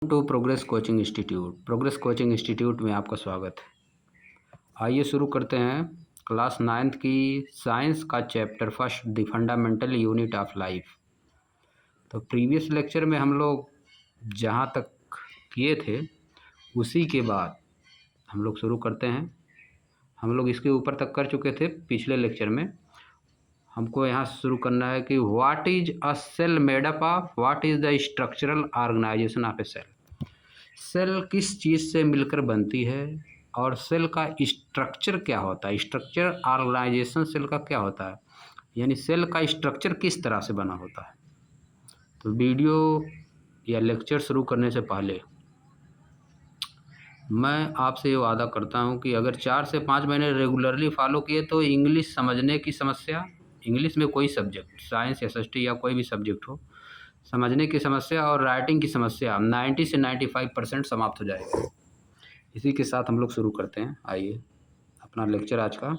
To progress coaching institute में आपका स्वागत है। आइए शुरू करते हैं क्लास 9th की साइंस का chapter first the fundamental unit of life. तो प्रीवियस लेक्चर में हम लोग जहाँ तक किए थे उसी के बाद हम लोग शुरू करते हैं। हम लोग इसके ऊपर तक कर चुके थे पिछले लेक्चर में। हमको यहाँ शुरू करना है कि what is a cell made up of, what is the structural organisation of a cell. Cell किस चीज़ से मिलकर बनती है और सेल का स्ट्रक्चर क्या होता है, स्ट्रक्चर ऑर्गेनाइजेशन सेल का क्या होता है, यानी सेल का स्ट्रक्चर किस तरह से बना होता है। तो वीडियो या लेक्चर शुरू करने से पहले मैं आपसे ये वादा करता हूँ कि अगर 4 से 5 महीने रेगुलरली फॉलो किए तो इंग्लिश समझने की समस्या, इंग्लिश में कोई सब्जेक्ट, साइंस एसएसटी या कोई भी सब्जेक्ट हो, समझने की समस्या और राइटिंग की समस्या 90 से 95% समाप्त हो जाएगी। इसी के साथ हम लोग शुरू करते हैं। आइए अपना लेक्चर आज का।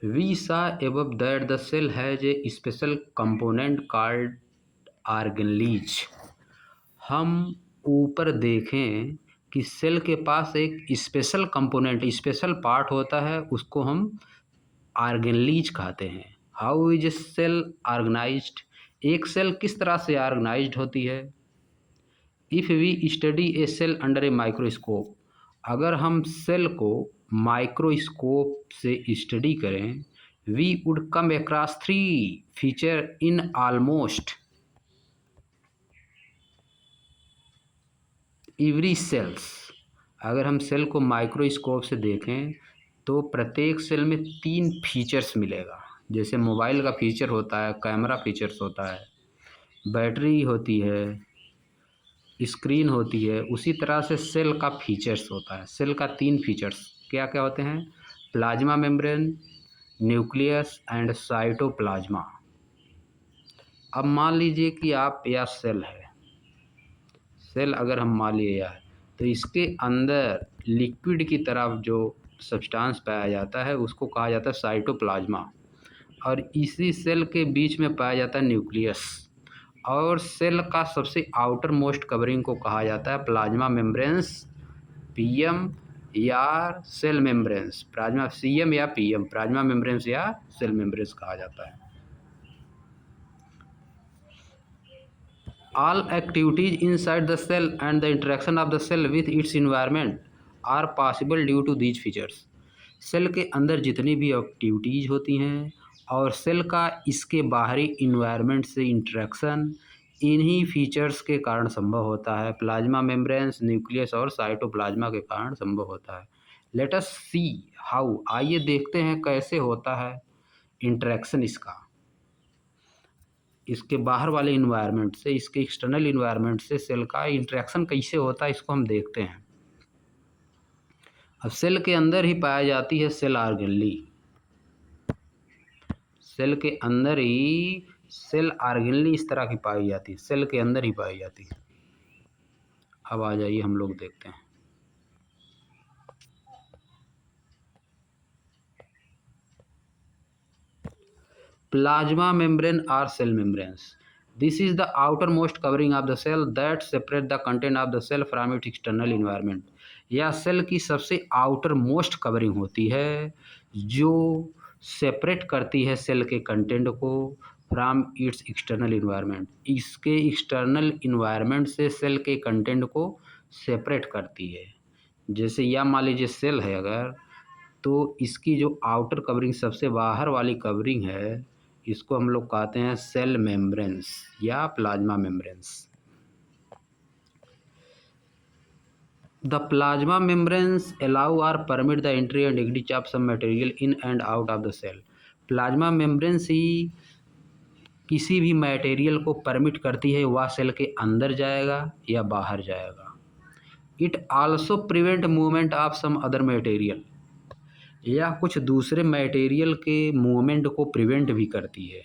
We saw above that the cell has a special component called organelles। हम ऊपर देखें कि सेल के पास एक स्पेशल कंपोनेंट, स्पेशल पार्ट होता है, उसको हम ऑर्गेनलीज कहते हैं। How is a cell organised, एक सेल किस तरह से ऑर्गेनाइज्ड होती है। If we study a cell under a microscope, अगर हम सेल को माइक्रोस्कोप से स्टडी करें, we would come across 3 feature in almost every cells. अगर हम सेल को माइक्रोस्कोप से देखें तो प्रत्येक सेल में 3 फीचर्स मिलेगा। जैसे मोबाइल का फीचर होता है, कैमरा फीचर्स होता है, बैटरी होती है, स्क्रीन होती है, उसी तरह से सेल का फीचर्स होता है। सेल का 3 फीचर्स क्या क्या होते हैं, plasma membrane, nucleus and cytoplasm. अब मान लीजिए कि आप या सेल है, सेल अगर हम मान लिया है तो इसके अंदर लिक्विड की तरफ जो सब्सटेंस पाया जाता है उसको कहा जाता है साइटोप्लाज्मा, और इसी सेल के बीच में पाया जाता है न्यूक्लियस, और सेल का सबसे आउटर मोस्ट कवरिंग को कहा जाता है प्लाज्मा मेम्ब्रेन्स, पीएम या सेल मेम्ब्रेन्स, प्लाज्मा सीएम या पीएम, प्लाज्मा मेम्ब्रेन्स या सेल मेम्ब्रेन्स कहा जाता है। All activities inside the cell and the interaction of the cell with its environment are possible due to these features। Cell के अंदर जितनी भी एक्टिविटीज़ होती हैं और सेल का इसके बाहरी इन्वायरमेंट से इंटरेक्शन इन्हीं फीचर्स के कारण संभव होता है। प्लाज्मा मेम्ब्रेन्स, न्यूक्लियस और साइटोप्लाज्मा के कारण संभव होता है। लेट अस सी हाउ, आइए देखते हैं कैसे होता है इंटरेक्शन इसका, इसके बाहर वाले इन्वायरमेंट से, इसके एक्सटर्नल इन्वायरमेंट से सेल का इंटरेक्शन कैसे होता है, इसको हम देखते हैं। अब सेल के अंदर ही पाया जाती है सेल ऑर्गेनली, सेल के अंदर ही सेल ऑर्गेनली इस तरह की पाई जाती है, सेल के अंदर ही पाई जाती है। अब आ जाइए हम लोग देखते हैं। Plasma membrane or cell membranes. This is the outermost covering of the cell that separate the content of the cell from its external environment। यह सेल की सबसे आउटर मोस्ट कवरिंग होती है जो सेपरेट करती है सेल के कंटेंट को फ्रॉम इट्स एक्सटर्नल इन्वायरमेंट, इसके एक्सटर्नल इन्वायरमेंट से सेल के कंटेंट को सेपरेट करती है। जैसे यह मान लीजिए सेल है अगर, तो इसकी जो आउटर कवरिंग सबसे बाहर वाली कवरिंग है, इसको हम लोग कहते हैं सेल मेम्ब्रेन्स या plasma membranes. The plasma membranes allow और permit the entry and exit of some material in and out of the cell. Plasma membranes ही किसी भी मटेरियल को परमिट करती है, वह सेल के अंदर जाएगा या बाहर जाएगा। It also prevent movement of some other material, या कुछ दूसरे मटेरियल के मूवमेंट को प्रिवेंट भी करती है।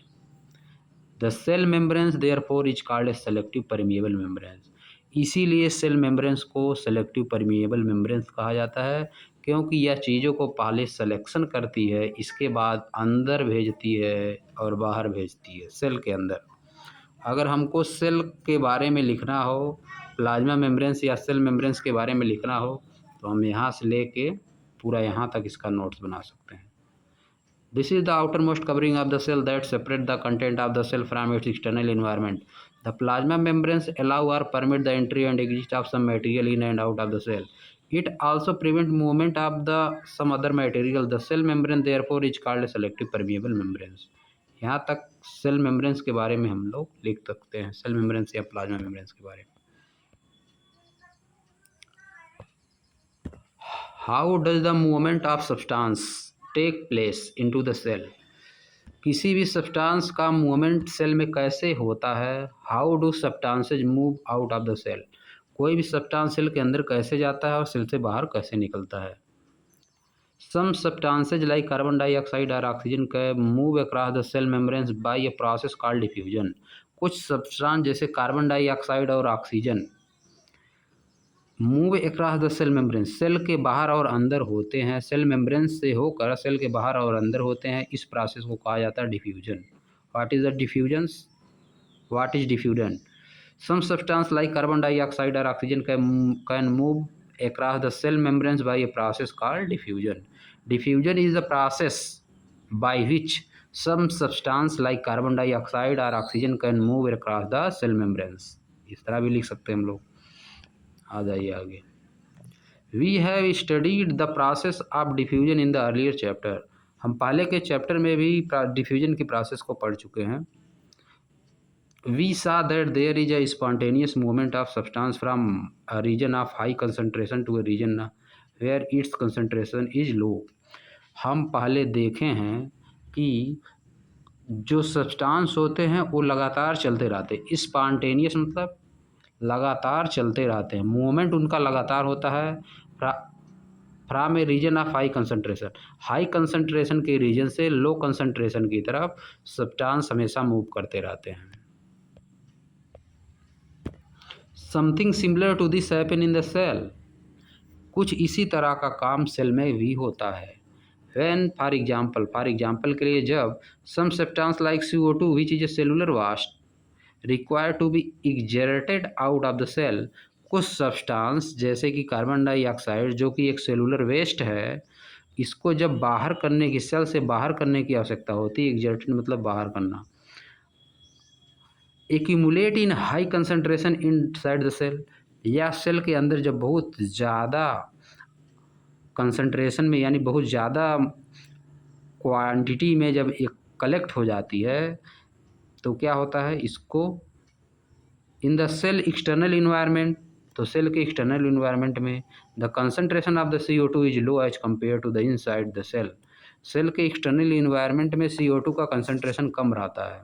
The cell membranes therefore is called a selective permeable membranes, इसीलिए सेल मेम्ब्रेन्स को सेलेक्टिव परमिएबल मेम्ब्रेन्स कहा जाता है, क्योंकि यह चीज़ों को पहले सिलेक्शन करती है, इसके बाद अंदर भेजती है और बाहर भेजती है सेल के अंदर। अगर हमको सेल के बारे में लिखना हो, प्लाज्मा मेम्ब्रेन्स या सेल मेम्ब्रेन्स के बारे में लिखना हो, तो हम यहाँ से लेके पूरा यहाँ तक इसका नोट्स बना सकते हैं। This is the outermost covering of the cell that separate the content of the cell from its external environment. The plasma membranes allow or permit the entry and exit of some material in and out of the cell. It also prevent movement of the some other material. The cell membrane therefore is called a selective permeable membranes. यहाँ तक cell membranes के बारे में हम लोग लिख सकते हैं, सेल मेम्ब्रेन्स या प्लाज्मा मेम्ब्रेन्स के बारे में। How does the movement of substance take place into the cell? किसी भी सब्सटेंस का मूवमेंट सेल में कैसे होता है? How do substances move out of the cell? कोई भी सब्सटेंस सेल के अंदर कैसे जाता है और सेल से बाहर कैसे निकलता है? Some substances like carbon dioxide or oxygen can move across the cell membranes by a process called diffusion. कुछ सब्सटेंस जैसे कार्बन डाइऑक्साइड और oxygen move across the cell membrane, cell के बाहर और अंदर होते हैं, सेल मेम्ब्रेन से होकर सेल के बाहर और अंदर होते हैं। इस प्रोसेस को कहा जाता है diffusion. What is the diffusion? What is diffusion? Some substance like carbon dioxide और oxygen can move across the cell membranes by a process called diffusion. Diffusion is the process by which some substance like carbon dioxide or oxygen can move across the cell membranes. इस तरह भी लिख सकते हैं हम लोग। आ जाइए आगे। We have studied the process of diffusion in the earlier chapter. हम पहले के चैप्टर में भी डिफ्यूजन की प्रोसेस को पढ़ चुके हैं। We saw that there is a spontaneous movement of substance from a region of high concentration to a region where its concentration is low. हम पहले देखे हैं कि जो सब्सटेंस होते हैं वो लगातार चलते रहते हैं। स्पॉन्टेनियस मतलब लगातार चलते रहते हैं, मूवमेंट उनका लगातार होता है from a region of high concentration, high concentration के रीजन से लो कंसंट्रेशन की तरफ सब्सटेंस हमेशा मूव करते रहते हैं। Something similar to this happen in the cell, कुछ इसी तरह का काम सेल में भी होता है। व्हेन फॉर एग्जाम्पल के लिए जब some substance like CO2 which is a cellular waste require to be excreted out of the cell, कुछ सब्सटेंस जैसे कि कार्बन डाइऑक्साइड जो कि एक सेलुलर वेस्ट है, इसको जब बाहर करने की, सेल से बाहर करने की आवश्यकता होती है, एक्सर्टेड मतलब बाहर करना, accumulate in high concentration inside the cell, या सेल के अंदर जब बहुत ज़्यादा कंसंट्रेशन में यानी बहुत ज़्यादा क्वांटिटी में जब एक कलेक्ट हो जाती है तो क्या होता है, इसको in the cell external environment, तो सेल के एक्सटर्नल इन्वायरमेंट में the concentration of the CO2 is low as compare to the inside the cell, cell के एक्सटर्नल इन्वायरमेंट में CO2 का कंसंट्रेशन कम रहता है।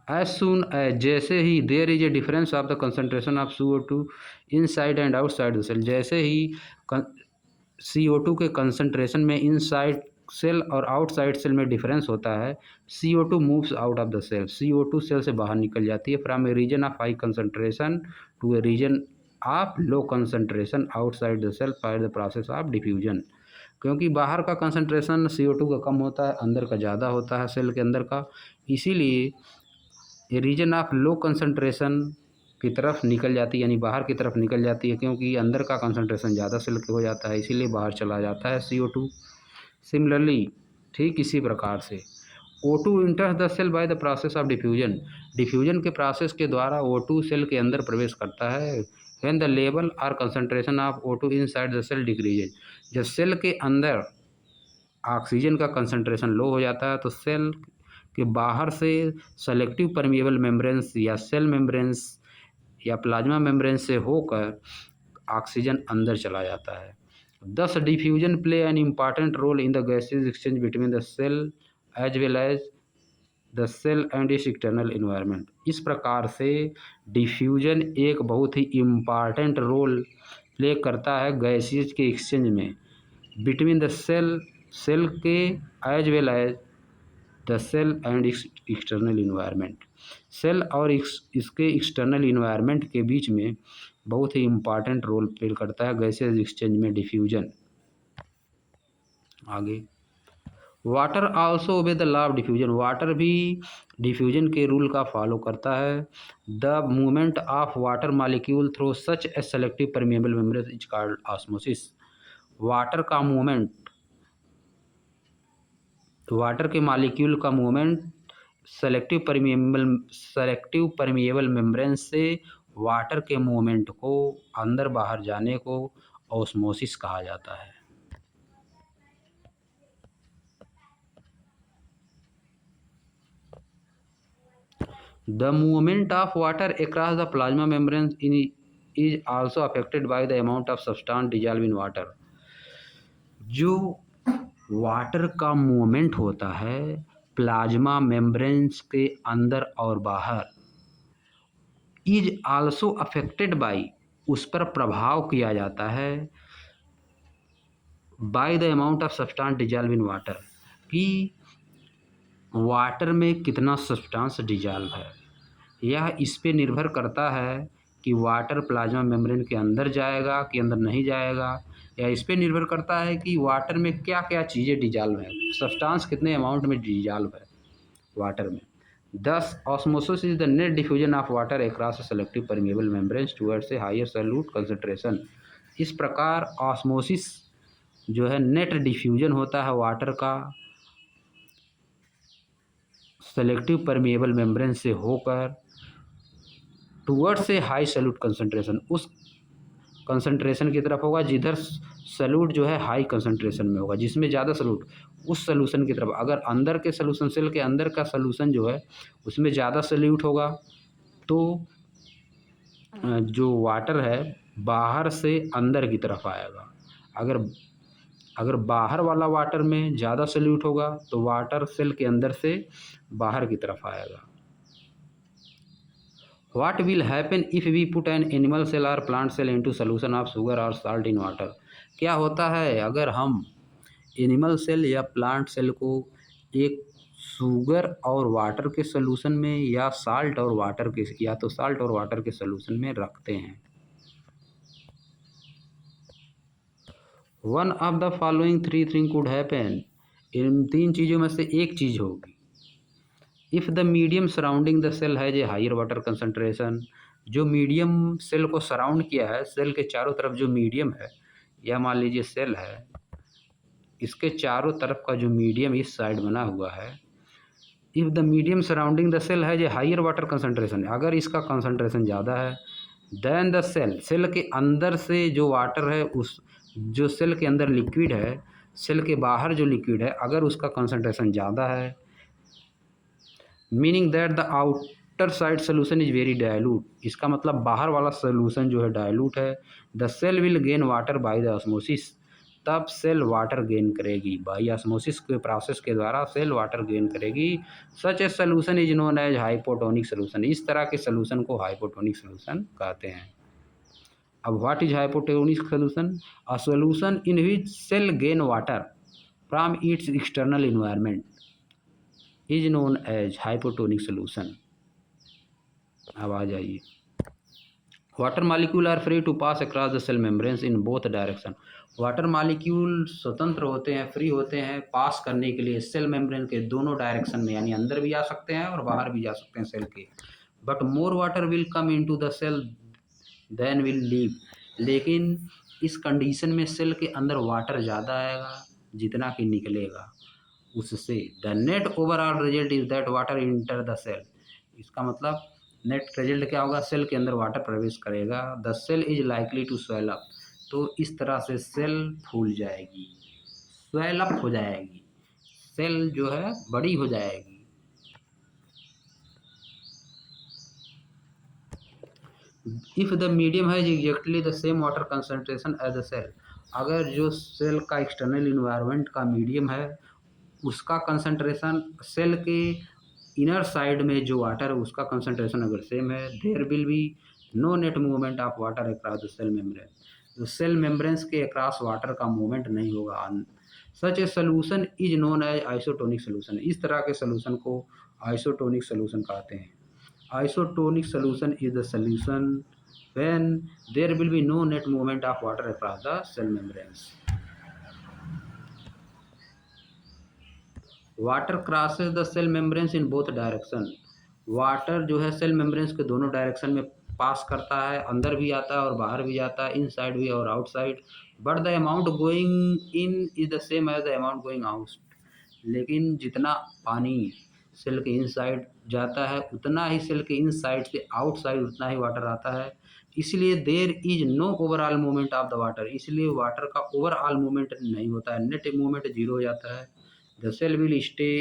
एज सुन एज, जैसे ही there is a difference of the concentration of CO2 inside and outside the cell, जैसे ही CO2 के कंसंट्रेशन में इनसाइड सेल और आउटसाइड सेल में डिफरेंस होता है, CO2 moves out of the cell, CO2 cell से बाहर निकल जाती है from a region of high concentration to a region of low concentration outside the cell by the process of diffusion. क्योंकि बाहर का कंसंट्रेशन CO2 का कम होता है, अंदर का ज़्यादा होता है सेल के अंदर का, इसीलिए ये रीजन ऑफ लो कंसंट्रेशन की तरफ निकल जाती है, यानी बाहर की तरफ निकल जाती है, क्योंकि अंदर का कंसंट्रेशन ज़्यादा सेल के हो जाता है, इसीलिए बाहर चला जाता है CO2। सिमिलरली, ठीक इसी प्रकार से O2 enters the cell by the process of diffusion, diffusion के प्रोसेस के द्वारा O2 सेल के अंदर प्रवेश करता है। व्हेन द लेवल और concentration of O2 inside the cell decreases, जब सेल के अंदर ऑक्सीजन का कंसंट्रेशन लो हो जाता है तो सेल के बाहर से सेलेक्टिव परमिएबल मेम्ब्रेन्स या सेल मेम्ब्रेन्स या प्लाज्मा मेम्ब्रेन्स से होकर ऑक्सीजन अंदर चला जाता है। Thus diffusion play an important role in the gaseous exchange between the cell as well as the cell and its external environment। इस प्रकार से डिफ्यूजन एक बहुत ही इम्पॉर्टेंट रोल प्ले करता है गैसेज के एक्सचेंज में, बिटवीन द सेल, सेल के as well as the cell and external environment. Cell और इसके एक्सटर्नल इन्वायरमेंट के बीच में बहुत ही इम्पॉर्टेंट रोल प्ले करता है गैसेज एक्सचेंज में डिफ्यूजन। आगे, water also obey the law of diffusion. Water भी डिफ्यूजन के रूल का फॉलो करता है। The movement of water molecule through such A selective permeable membrane is called osmosis. Water के मॉलिक्यूल का मूवमेंट सेलेक्टिव परमिएबल मेम्ब्रेन से water के movement को अंदर बाहर जाने को ऑस्मोसिस कहा जाता है। The movement of water across the plasma membrane is also affected by the amount of substance dissolved in water। जो वाटर का मूवमेंट होता है प्लाज्मा मेम्ब्रेन्स के अंदर और बाहर, इज आल्सो अफेक्टेड बाई, उस पर प्रभाव किया जाता है by the amount of substance dissolve in water, कि वाटर में कितना सब्सटेंस डिजॉल्व है। यह इस पे निर्भर करता है कि वाटर प्लाज्मा मेम्ब्रेन के अंदर जाएगा कि अंदर नहीं जाएगा, या इस पे निर्भर करता है कि वाटर में क्या क्या चीज़ें डिजॉल्व है, सब्सटेंस कितने अमाउंट में डिजॉल्व है वाटर में। Thus, osmosis is the net diffusion of water across a selective permeable membranes towards a higher solute concentration। इस प्रकार ऑस्मोसिस जो है नेट डिफ्यूजन होता है वाटर का सेलेक्टिव परमिएबल मेम्ब्रेन से होकर towards a high salute concentration, उस कंसंट्रेशन की तरफ होगा जिधर सल्यूट जो है हाई कंसंट्रेशन में होगा, जिसमें ज़्यादा सल्यूट, उस सलूशन की तरफ। अगर अंदर के सलूशन, सेल के अंदर का सलूशन जो है उसमें ज़्यादा सल्यूट होगा तो जो वाटर है बाहर से अंदर की तरफ आएगा। अगर बाहर वाला वाटर में ज़्यादा सल्यूट होगा तो वाटर सेल के अंदर से बाहर की तरफ आएगा। What will happen if we put an animal cell or plant cell into solution of sugar or salt in water? क्या होता है अगर हम एनिमल सेल या प्लांट सेल को एक शुगर और वाटर के सलूशन में या साल्ट और वाटर के, या तो साल्ट और वाटर के सलूशन में रखते हैं। One of the following three thing could happen. इन तीन चीज़ों में से एक चीज़ होगी। If the medium surrounding the cell has a higher water concentration, जो मीडियम सेल को सराउंड किया है, सेल के चारों तरफ जो मीडियम है, या मान लीजिए सेल है, इसके चारों तरफ का जो मीडियम इस साइड बना हुआ है, if the medium surrounding the cell has a higher water concentration, अगर इसका कंसंट्रेशन ज़्यादा है, देन द सेल के अंदर से जो वाटर है, उस जो सेल के अंदर लिक्विड है, सेल के बाहर जो लिक्विड है, अगर उसका कंसंट्रेशन ज़्यादा है, meaning that the outer side solution is very dilute, इसका मतलब बाहर वाला सोल्यूशन जो है डायलूट है। The cell will gain water by the osmosis, तब सेल वाटर गेन करेगी, बाय ऑस्मोसिस के प्रोसेस के द्वारा सेल वाटर गेन करेगी। Such a solution is known as hypotonic solution, इस तरह के सोल्यूशन को हाइपोटोनिक सोल्यूशन कहते हैं। अब what is hypotonic solution? A solution in which cell gain water from its external environment is known as hypotonic solution. अब आ जाइए, water molecule are free to pass across the cell membranes in both direction. Water molecule स्वतंत्र होते हैं, free होते हैं पास करने के लिए सेल मेम्ब्रेन के दोनों डायरेक्शन में, यानी अंदर भी जा सकते हैं और बाहर भी जा सकते हैं सेल के। But more water will come into the cell then will leave, लेकिन इस कंडीशन में सेल के अंदर वाटर ज़्यादा आएगा जितना कि निकलेगा उससे। The net overall result is that water enter the cell, इसका मतलब नेट रिजल्ट क्या होगा, सेल के अंदर वाटर प्रवेश करेगा। The cell is likely to swell up, तो इस तरह से सेल फूल जाएगी, स्वेल अप हो जाएगी, सेल जो है बड़ी हो जाएगी। If the medium has exactly the same water concentration as the cell, अगर जो सेल का एक्सटर्नल इन्वायरमेंट का मीडियम है उसका कंसंट्रेशन सेल के इनर साइड में जो वाटर है उसका कंसंट्रेशन अगर सेम है, there will be no net movement of water across the cell membrane, तो सेल मेम्ब्रेन्स के अक्रॉस वाटर का मूवमेंट नहीं होगा, such a solution is known as isotonic solution. इस तरह के सोल्यूशन को आइसोटोनिक सोल्यूशन कहते हैं। Isotonic solution is the solution when there will be no net movement of water across the cell membranes. Water crosses the cell membranes in both direction. Water जो है cell membranes के दोनों direction में पास करता है, अंदर भी आता है और बाहर भी जाता है, इन साइड भी और outside. But the amount going in is the same as the amount going out. लेकिन जितना पानी सेल के इनसाइड जाता है उतना ही सेल के इनसाइड से आउटसाइड उतना ही वाटर आता है। इसलिए there is no overall movement of the water. इसलिए वाटर का ओवरऑल मूवमेंट नहीं होता है, नेट मूवमेंट जीरो हो जाता है। The cell will stay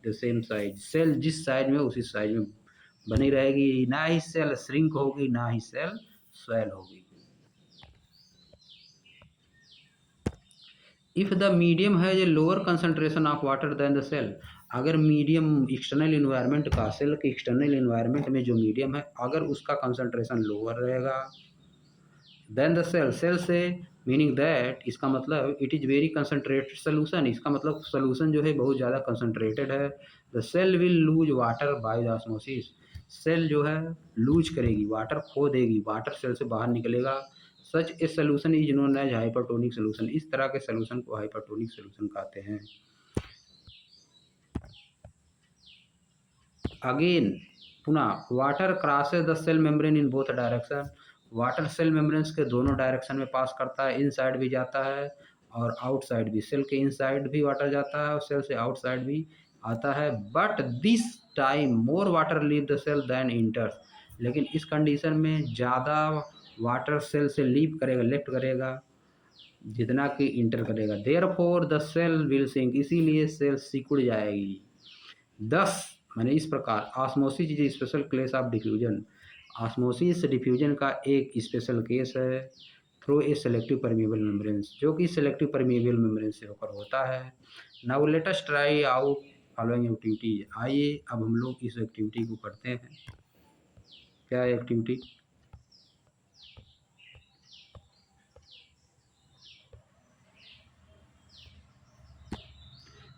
the same size. Cell जिस साइज में उसी साइज में बनी रहेगी, ना ही सेल श्रिंक होगी ना ही सेल स्वेल होगी। If the medium has a lower concentration of water then the cell. अगर मीडियम एक्सटर्नल इन्वायरमेंट का, सेल के एक्सटर्नल इन्वायरमेंट में जो मीडियम है अगर उसका कंसंट्रेशन लोअर रहेगा देन द सेल, सेल से मीनिंग दैट, इसका मतलब it is very concentrated solution. इसका मतलब सोल्यूशन जो है बहुत ज़्यादा कंसनट्रेटेड है। The cell will lose water by the osmosis. Cell जो है लूज करेगी, वाटर खो देगी, वाटर सेल से बाहर निकलेगा। Such a solution is known as hypertonic solution. इस तरह के सोल्यूशन को हाइपरटोनिक सोल्यूशन कहते हैं। अगेन पुनः water crosses the cell membrane in both direction. Water cell membranes के दोनों डायरेक्शन में पास करता है, इनसाइड भी जाता है और आउटसाइड भी। सेल के इनसाइड भी वाटर जाता है और सेल से आउटसाइड भी आता है। But this time more water leave the cell then enters. लेकिन इस कंडीशन में ज़्यादा वाटर सेल से लीव करेगा, लेफ्ट करेगा जितना कि इंटर करेगा। Therefore the cell will sink. इसीलिए सेल सिकुड़ जाएगी। दस मैंने इस प्रकार osmosis is special case of diffusion. Osmosis diffusion का एक स्पेशल केस है through a selective permeable membranes, जो कि सेलेक्टिव परमिएबल मेम्ब्रेन्स से होकर होता है। Now let us try out following activity. आइए अब हम लोग इस एक्टिविटी को करते हैं। क्या है activity?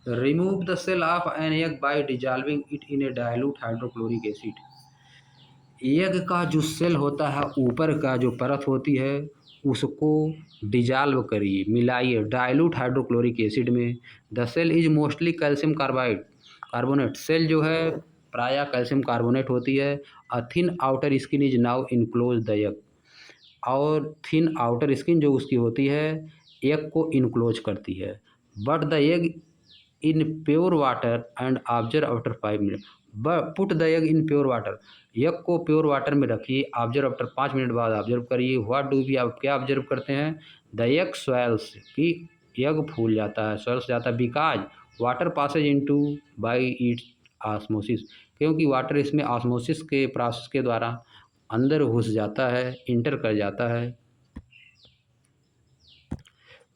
Remove the cell of an egg by dissolving it in a dilute hydrochloric acid. Egg का जो सेल होता है, ऊपर का जो परत होती है उसको डिजॉल्व करिए, मिलाइए डाइल्यूट हाइड्रोक्लोरिक एसिड में। The cell is mostly calcium carbonate. Cell जो है प्रायः कैल्शियम कार्बोनेट होती है। A thin outer skin is now enclose the egg. और थिन आउटर स्किन जो उसकी होती है एग को इनक्लोज करती है। But the egg in pure water and observe after 5 minute. Put the egg in pure water. Egg को pure water में रखिए, ऑब्जर्व आफ्टर 5 मिनट बाद ऑब्जर्व करिए। व्हाट डू वी, आप क्या ऑब्जर्व करते हैं? द एग स्वेल्स, कि एग फूल जाता है, स्वेल्स जाता है। Because water passes into by it osmosis. क्योंकि वाटर इसमें ऑस्मोसिस के प्रोसेस के द्वारा अंदर घुस जाता है, इंटर कर जाता है।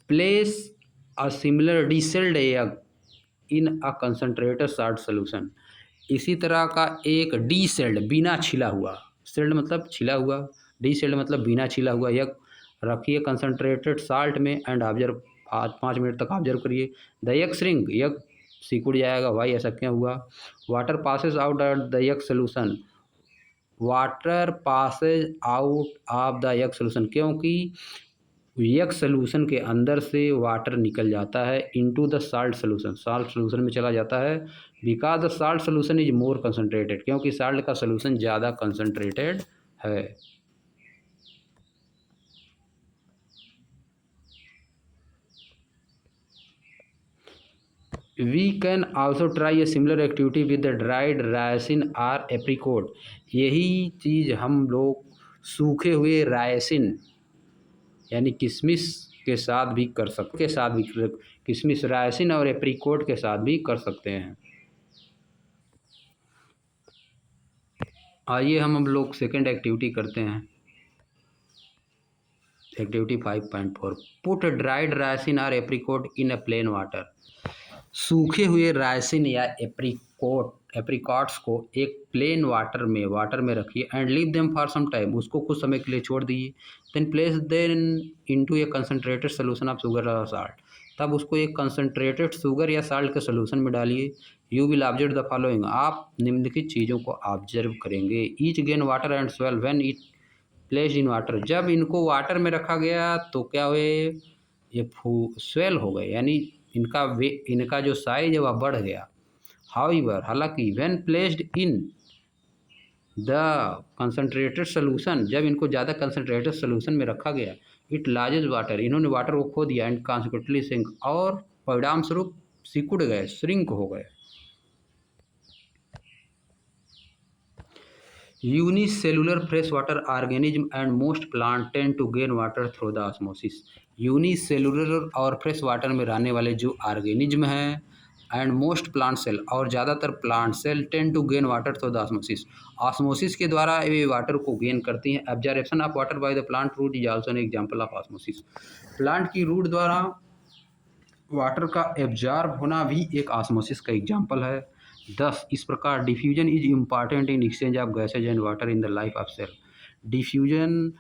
Place a similar deshelled egg in a concentrated salt solution. इसी तरह का एक डीसेल्ड, बिना छिला हुआ, सेल्ड मतलब छिला हुआ, डीसेल्ड मतलब बिना छिला हुआ एग रखिए कंसनट्रेटेड साल्ट में एंड ऑब्जर्व 5 मिनट तक ऑब्जर्व करिए। द एग श्रिंक, एग सिकुड़ जाएगा। भाई ऐसा क्यों हुआ? Water passes out of the egg solution. Water passes out of the egg solution, क्योंकि एग सोल्यूशन के अंदर से वाटर निकल जाता है into the salt solution, salt solution में चला जाता है। Because the salt solution is more concentrated, क्योंकि साल्ट का सोल्यूशन ज़्यादा कंसनट्रेटेड है। We can also try a similar activity with the dried raisin or apricot. यही चीज़ हम लोग सूखे हुए रायसिन यानी किशमिश के साथ भी कर सकते, के साथ भी किशमिश, रायसिन और एप्रिकोट के साथ भी कर सकते हैं। आइए हम अब लोग सेकेंड एक्टिविटी करते हैं। एक्टिविटी 5.4 पुट ड्राइड रायसिन और एप्रिकोट इन अ प्लेन वाटर। सूखे हुए रायसिन या एप्रिकॉट्स को एक प्लेन वाटर में रखिए and leave them for some time. उसको कुछ समय के लिए छोड़ दीजिए। Then place then into a concentrated solution of sugar और साल्ट। तब उसको एक कंसनट्रेटेड शुगर या साल्ट के सोल्यूशन में डालिए। You will observe the following, आप निम्नलिखित चीज़ों को ऑब्जर्व करेंगे। Each gain water and swell when it placed in water, जब इनको वाटर में रखा गया तो क्या हुए, ये स्वेल हो गए, यानी इनका जो साइज है वह बढ़ गया। हाउएवर, हालांकि when placed in the concentrated solution, जब इनको ज़्यादा कंसनट्रेटेड सोल्यूशन में रखा गया, इट लार्जेज वाटर, इन्होंने वाटर को खो दिया, एंड कॉन्सिक्वेंटली सिंक, और परिणाम स्वरूप सिकुड़ गए, श्रिंक हो गए। Unicellular fresh water organism and most plant tend to gain water through the osmosis. Unicellular और फ्रेश वाटर में रहने वाले जो ऑर्गेनिज्म हैं एंड मोस्ट प्लांट सेल, और ज़्यादातर plant cell tend to gain water through the osmosis, osmosis के द्वारा ये वाटर को गेन करती हैं। Absorption of water by the plant root is also an example of osmosis. Plant की रूट द्वारा वाटर का एब्जॉर्ब होना भी एक ऑस्मोसिस का एग्जांपल है। दस, इस प्रकार diffusion is important in exchange of gases and water in the life of cell. Diffusion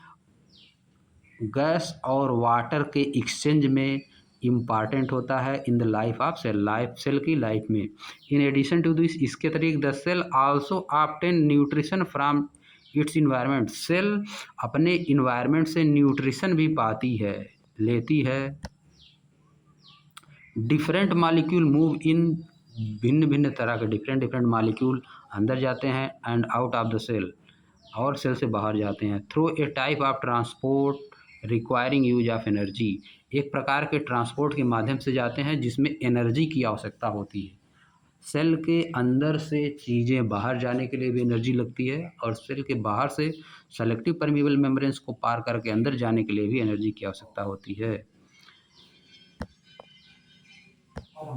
gas और वाटर के एक्सचेंज में इम्पॉर्टेंट होता है in the life of cell, cell की लाइफ में। इन एडिशन टू दिस, इसके तरीके the cell also obtain nutrition from its environment, cell अपने इन्वायरमेंट से न्यूट्रिशन भी पाती है, लेती है। डिफरेंट मॉलिक्यूल मूव इन, भिन्न भिन्न तरह के डिफरेंट मॉलिक्यूल अंदर जाते हैं and out of the cell, और सेल से बाहर जाते हैं, through a type of transport requiring use of energy, एक प्रकार के ट्रांसपोर्ट के माध्यम से जाते हैं जिसमें एनर्जी की आवश्यकता होती है। सेल के अंदर से चीज़ें बाहर जाने के लिए भी एनर्जी लगती है, और सेल के बाहर से सेलेक्टिव परमिएबल मेम्ब्रेन्स को पार करके अंदर जाने के लिए भी एनर्जी की आवश्यकता होती है।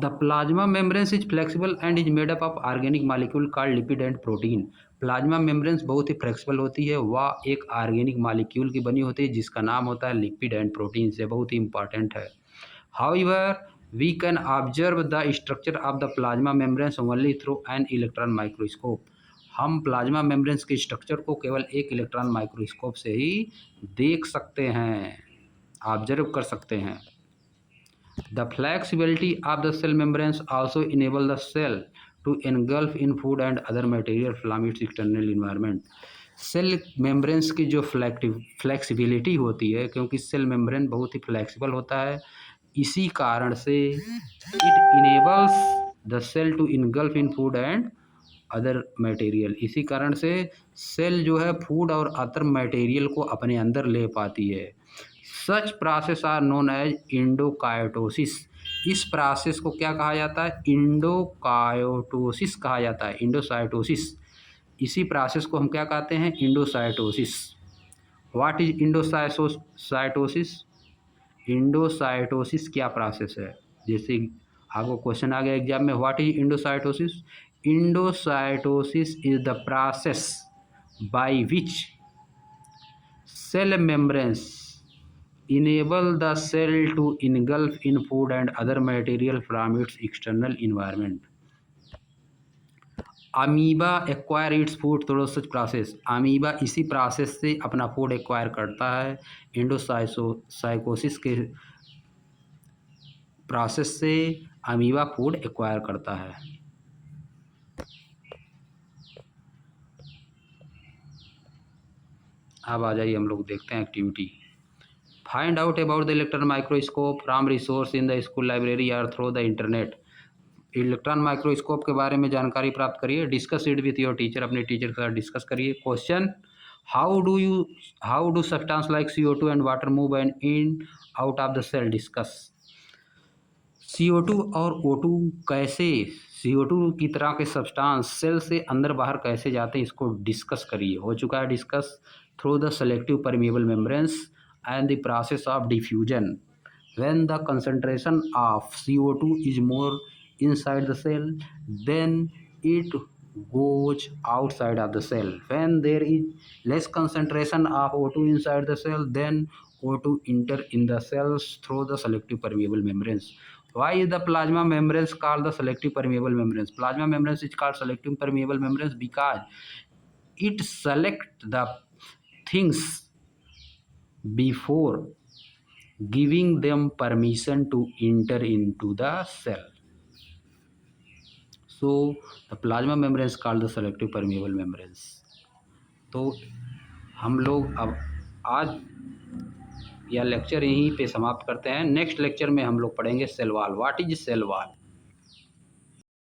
The plasma membrane is flexible and is made up of organic molecule called lipid and protein. Plasma membranes बहुत ही फ्लेक्सिबल होती है, वह एक ऑर्गेनिक मॉलिक्यूल की बनी होती है जिसका नाम होता है लिपिड एंड प्रोटीन, से बहुत ही इंपॉर्टेंट है। However we can observe the structure of the plasma membranes only through an electron microscope, हम प्लाज्मा मेम्ब्रेन्स के स्ट्रक्चर को केवल एक इलेक्ट्रॉन माइक्रोस्कोप से ही देख सकते हैं, ऑब्जर्व कर सकते हैं। The flexibility of the cell membranes also enable the cell to engulf in food and other material from its external environment. Cell membranes की जो फ्लेक्सिबिलिटी होती है, क्योंकि सेल मेम्ब्रेन बहुत ही फ्लेक्सिबल होता है, इसी कारण से it enables the cell to engulf in food and other material, इसी कारण से सेल जो है फूड और अदर मटेरियल को अपने अंदर ले पाती है। Such process are known as endocytosis, इस प्रोसेस को क्या कहा जाता है, इंडोकायोटोसिस कहा जाता है, इंडोसाइटोसिस, इसी प्रोसेस को हम क्या कहते हैं, endocytosis. What is endocytosis, endocytosis क्या प्रोसेस है, जैसे आपको क्वेश्चन आ गया एग्जाम में, what is endocytosis, endocytosis is the process by which cell membranes enable the cell to engulf in food and other material from its external environment. Amoeba acquire its food through such process, amoeba इसी process से अपना food acquire करता है, इंडोसाइकोसिस के process से amoeba food acquire करता है। अब आ जाइए हम लोग देखते हैं activity. Find out about the electron microscope from resource in the school library और through the internet, electron microscope के बारे में जानकारी प्राप्त करिए, discuss it with your teacher, अपने टीचर के साथ डिस्कस करिए। Question, how do substance like CO2 and water move and in out of the cell, discuss. CO2 और O2 कैसे, CO2 की तरह के सब्सटेंस सेल से अंदर बाहर कैसे जाते हैं, इसको डिस्कस करिए। हो चुका है discuss, through the selective permeable membranes and the process of diffusion, when the concentration of CO2 is more inside the cell, then it goes outside of the cell, when there is less concentration of O2 inside the cell, then O2 enter in the cells through the selective permeable membranes. Why is the plasma membranes called the selective permeable membranes? Plasma membranes is called selective permeable membranes because it select the things before giving them permission to enter into the cell. So the plasma membrane is called the selective permeable membranes. तो हम लोग अब आज यह lecture यहीं पे समाप्त करते हैं। नेक्स्ट लेक्चर में हम लोग पढ़ेंगे cell wall. What is cell wall.